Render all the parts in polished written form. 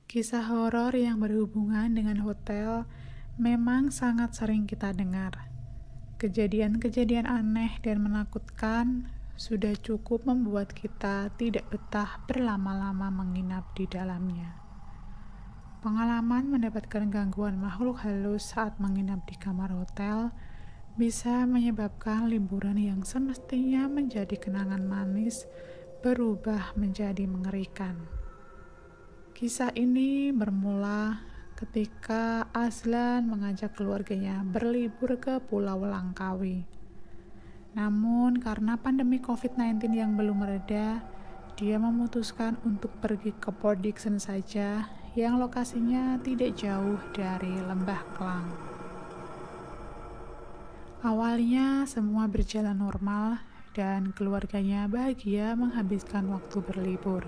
Kisah horor yang berhubungan dengan hotel memang sangat sering kita dengar. Kejadian-kejadian aneh dan menakutkan sudah cukup membuat kita tidak betah berlama-lama menginap di dalamnya. Pengalaman mendapatkan gangguan makhluk halus saat menginap di kamar hotel bisa menyebabkan liburan yang semestinya menjadi kenangan manis berubah menjadi mengerikan. Kisah ini bermula ketika Azlan mengajak keluarganya berlibur ke Pulau Langkawi. Namun karena pandemi COVID-19 yang belum mereda, dia memutuskan untuk pergi ke Port Dickson saja yang lokasinya tidak jauh dari Lembah Klang. Awalnya semua berjalan normal dan keluarganya bahagia menghabiskan waktu berlibur.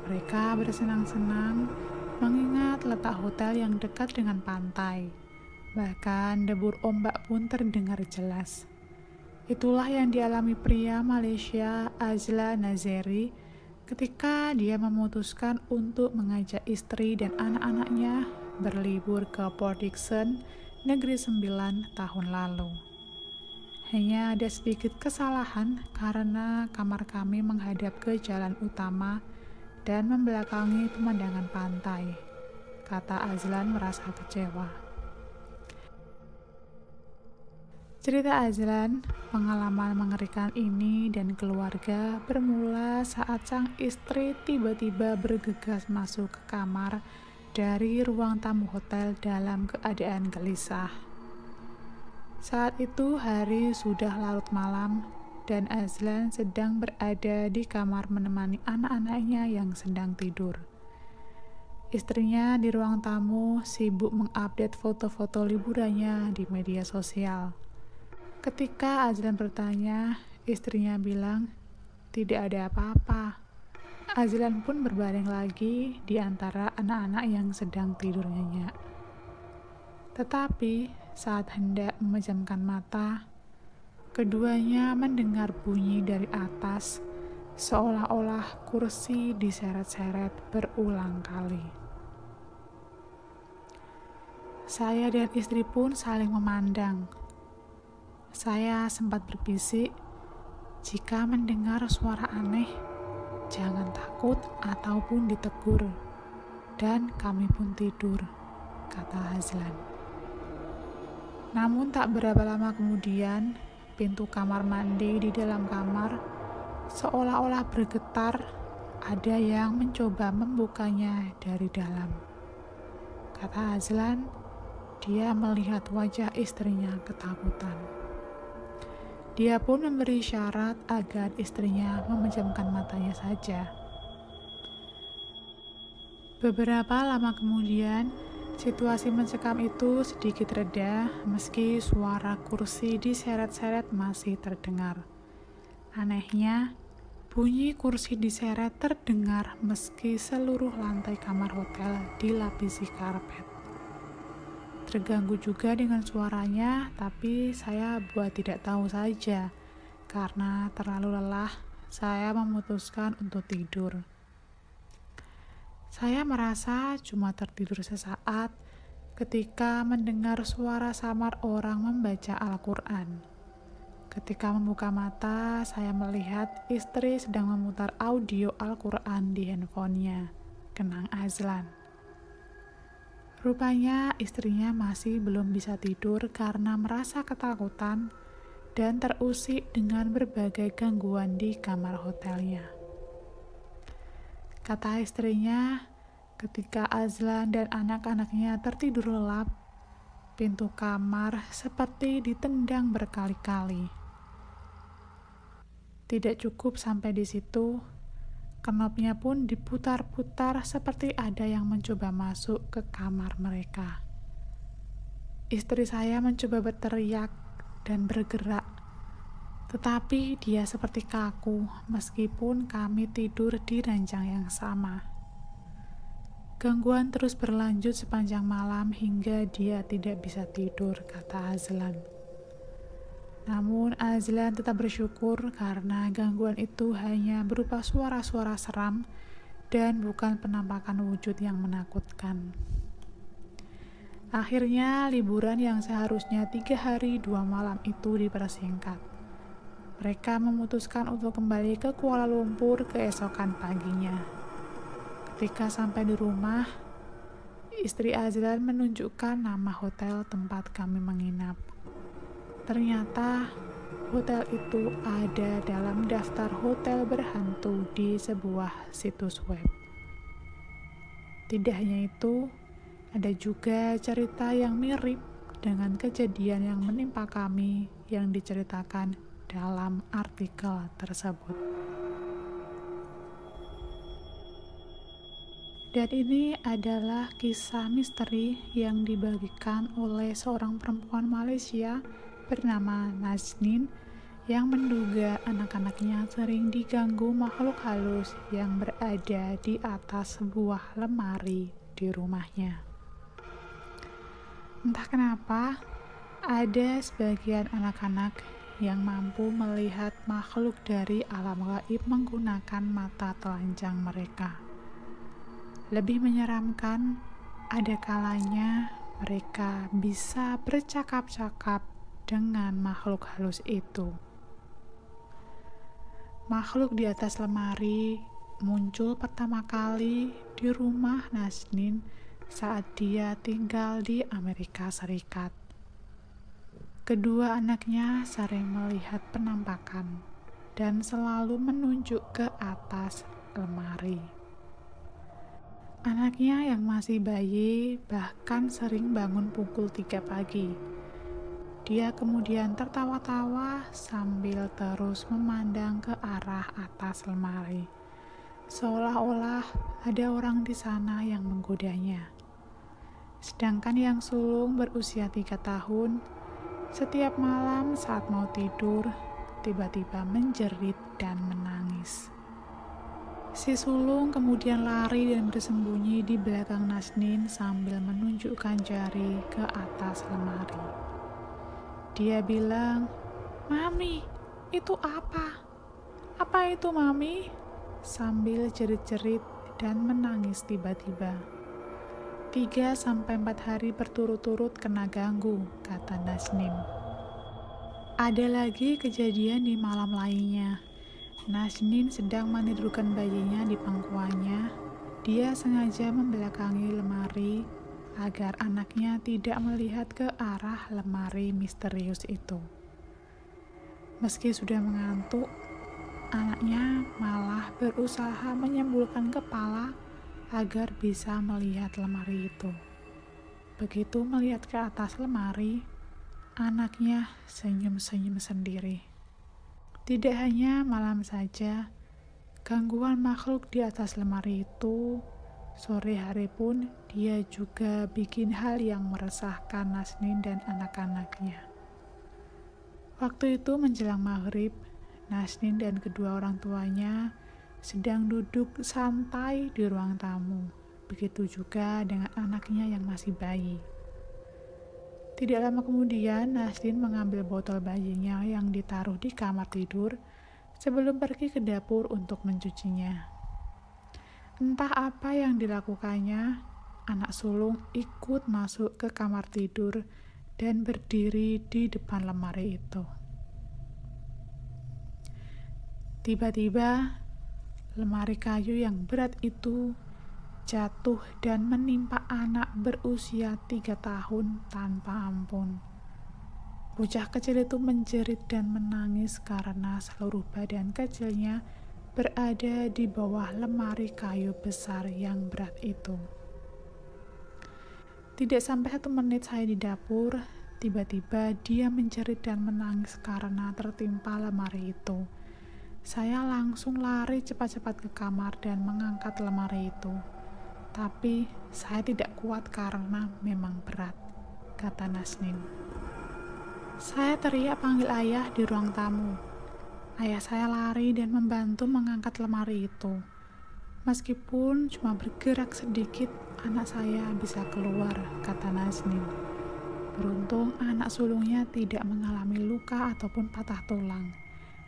Mereka bersenang-senang mengingat letak hotel yang dekat dengan pantai. Bahkan debur ombak pun terdengar jelas. Itulah yang dialami pria Malaysia Azlan Nazeri ketika dia memutuskan untuk mengajak istri dan anak-anaknya berlibur ke Port Dickson, Negeri Sembilan tahun lalu. Hanya ada sedikit kesalahan karena kamar kami menghadap ke jalan utama dan membelakangi pemandangan pantai, kata Azlan merasa kecewa. Cerita Azlan, pengalaman mengerikan ini dan keluarga bermula saat sang istri tiba-tiba bergegas masuk ke kamar dari ruang tamu hotel dalam keadaan gelisah. Saat itu hari sudah larut malam dan Azlan sedang berada di kamar menemani anak-anaknya yang sedang tidur. Istrinya di ruang tamu sibuk mengupdate foto-foto liburannya di media sosial. Ketika Azlan bertanya, istrinya bilang, "Tidak ada apa-apa." Azlan pun berbaring lagi di antara anak-anak yang sedang tidur nyenyak. Tetapi saat hendak memejamkan mata, keduanya mendengar bunyi dari atas, seolah-olah kursi diseret-seret berulang kali. Saya dan istri pun saling memandang. Saya sempat berbisik, jika mendengar suara aneh, jangan takut ataupun ditegur. Dan kami pun tidur, kata Azlan. Namun tak berapa lama kemudian, pintu kamar mandi di dalam kamar seolah-olah bergetar, ada yang mencoba membukanya dari dalam. Kata Azlan, dia melihat wajah istrinya ketakutan. Dia pun memberi syarat agar istrinya memejamkan matanya saja. Beberapa lama kemudian, situasi mencekam itu sedikit reda meski suara kursi diseret-seret masih terdengar. Anehnya, bunyi kursi diseret terdengar meski seluruh lantai kamar hotel dilapisi karpet. Terganggu juga dengan suaranya, tapi saya buat tidak tahu saja. Karena terlalu lelah, saya memutuskan untuk tidur. Saya merasa cuma tertidur sesaat ketika mendengar suara samar orang membaca Al-Quran. Ketika membuka mata, saya melihat istri sedang memutar audio Al-Quran di handphonenya, kenang Azlan. Rupanya istrinya masih belum bisa tidur karena merasa ketakutan dan terusik dengan berbagai gangguan di kamar hotelnya. Kata istrinya, ketika Azlan dan anak-anaknya tertidur lelap, pintu kamar seperti ditendang berkali-kali. Tidak cukup sampai di situ, knopnya pun diputar-putar seperti ada yang mencoba masuk ke kamar mereka. Istri saya mencoba berteriak dan bergerak, tetapi dia seperti kaku meskipun kami tidur di ranjang yang sama. Gangguan terus berlanjut sepanjang malam hingga dia tidak bisa tidur, kata Azlan. Namun Azlan tetap bersyukur karena gangguan itu hanya berupa suara-suara seram dan bukan penampakan wujud yang menakutkan. Akhirnya, liburan yang seharusnya 3 hari 2 malam itu dipersingkat. Mereka memutuskan untuk kembali ke Kuala Lumpur keesokan paginya. Ketika sampai di rumah, istri Azlan menunjukkan nama hotel tempat kami menginap. Ternyata, hotel itu ada dalam daftar hotel berhantu di sebuah situs web. Tidak hanya itu, ada juga cerita yang mirip dengan kejadian yang menimpa kami yang diceritakan dalam artikel tersebut. Dan ini adalah kisah misteri yang dibagikan oleh seorang perempuan Malaysia bernama Nasnin yang menduga anak-anaknya sering diganggu makhluk halus yang berada di atas sebuah lemari di rumahnya. Entah kenapa, ada sebagian anak-anak yang mampu melihat makhluk dari alam gaib menggunakan mata telanjang mereka. Lebih menyeramkan, ada kalanya mereka bisa bercakap-cakap dengan makhluk halus itu. Makhluk di atas lemari muncul pertama kali di rumah Nasnin saat dia tinggal di Amerika Serikat. Kedua anaknya sering melihat penampakan dan selalu menunjuk ke atas lemari. Anaknya yang masih bayi bahkan sering bangun pukul 3 pagi. Dia kemudian tertawa-tawa sambil terus memandang ke arah atas lemari, seolah-olah ada orang di sana yang menggodanya. Sedangkan yang sulung berusia 3 tahun, setiap malam saat mau tidur, tiba-tiba menjerit dan menangis. Si sulung kemudian lari dan bersembunyi di belakang Nasnin sambil menunjukkan jari ke atas lemari. Dia bilang, "Mami, itu apa? Apa itu, Mami?" Sambil jerit-jerit dan menangis tiba-tiba. 3-4 hari berturut-turut kena ganggu, kata Nasnin. Ada lagi kejadian di malam lainnya. Nasnin sedang menidurkan bayinya di pangkuannya. Dia sengaja membelakangi lemari agar anaknya tidak melihat ke arah lemari misterius itu. Meski sudah mengantuk, anaknya malah berusaha menyembulkan kepala agar bisa melihat lemari itu. Begitu melihat ke atas lemari, anaknya senyum-senyum sendiri. Tidak hanya malam saja, gangguan makhluk di atas lemari itu, sore hari pun dia juga bikin hal yang meresahkan Nasnin dan anak-anaknya. Waktu itu menjelang maghrib, Nasnin dan kedua orang tuanya sedang duduk santai di ruang tamu. Begitu juga dengan anaknya yang masih bayi. Tidak lama kemudian, Nasnin mengambil botol bayinya yang ditaruh di kamar tidur sebelum pergi ke dapur untuk mencucinya. Entah apa yang dilakukannya, anak sulung ikut masuk ke kamar tidur dan berdiri di depan lemari itu. Tiba-tiba, lemari kayu yang berat itu jatuh dan menimpa anak berusia 3 tahun tanpa ampun. Bocah kecil itu menjerit dan menangis karena seluruh badan kecilnya berada di bawah lemari kayu besar yang berat itu. Tidak sampai 1 menit saya di dapur, tiba-tiba dia menjerit dan menangis karena tertimpa lemari itu. Saya langsung lari cepat-cepat ke kamar dan mengangkat lemari itu. Tapi saya tidak kuat karena memang berat, kata Nasnin. Saya teriak panggil ayah di ruang tamu. Ayah saya lari dan membantu mengangkat lemari itu. Meskipun cuma bergerak sedikit, anak saya bisa keluar, kata Nasnin. Beruntung anak sulungnya tidak mengalami luka ataupun patah tulang.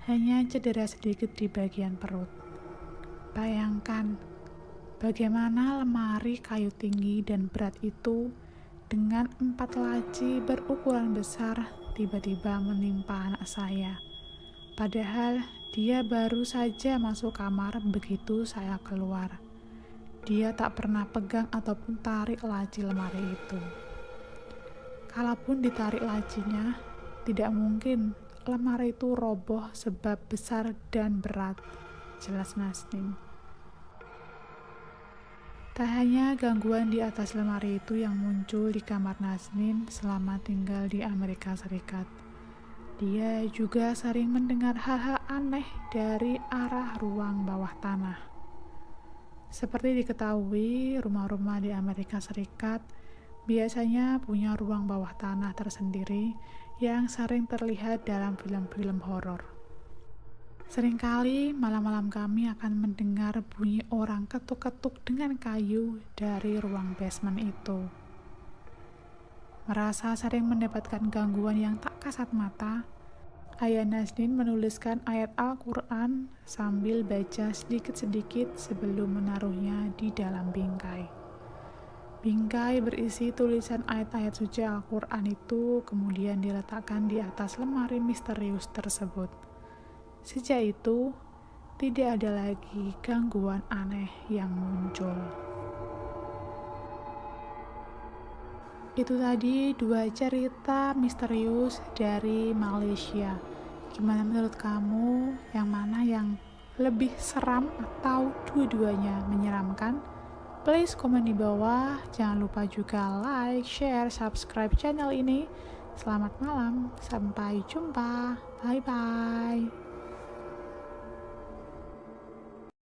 Hanya cedera sedikit di bagian perut. Bayangkan, Bagaimana lemari kayu tinggi dan berat itu dengan 4 laci berukuran besar tiba-tiba menimpa anak saya. Padahal dia baru saja masuk kamar begitu saya keluar. Dia tak pernah pegang ataupun tarik laci lemari itu. Kalaupun ditarik lacinya, tidak mungkin lemari itu roboh sebab besar dan berat, jelas Nasnin. Tak hanya gangguan di atas lemari itu yang muncul di kamar Nasnin selama tinggal di Amerika Serikat. Dia juga sering mendengar hal-hal aneh dari arah ruang bawah tanah. Seperti diketahui, rumah-rumah di Amerika Serikat biasanya punya ruang bawah tanah tersendiri yang sering terlihat dalam film-film horor. Seringkali malam-malam kami akan mendengar bunyi orang ketuk-ketuk dengan kayu dari ruang basement itu. Merasa sering mendapatkan gangguan yang tak kasat mata, Ayah Nasnin menuliskan ayat Al-Quran sambil baca sedikit-sedikit sebelum menaruhnya di dalam bingkai. Bingkai berisi tulisan ayat-ayat suci Al-Quran itu kemudian diletakkan di atas lemari misterius tersebut. Sejak itu, tidak ada lagi gangguan aneh yang muncul. Itu tadi 2 cerita misterius dari Malaysia. Gimana menurut kamu? Yang mana yang lebih seram atau dua-duanya menyeramkan? Please komen di bawah. Jangan lupa juga like, share, subscribe channel ini. Selamat malam. Sampai jumpa. Bye-bye.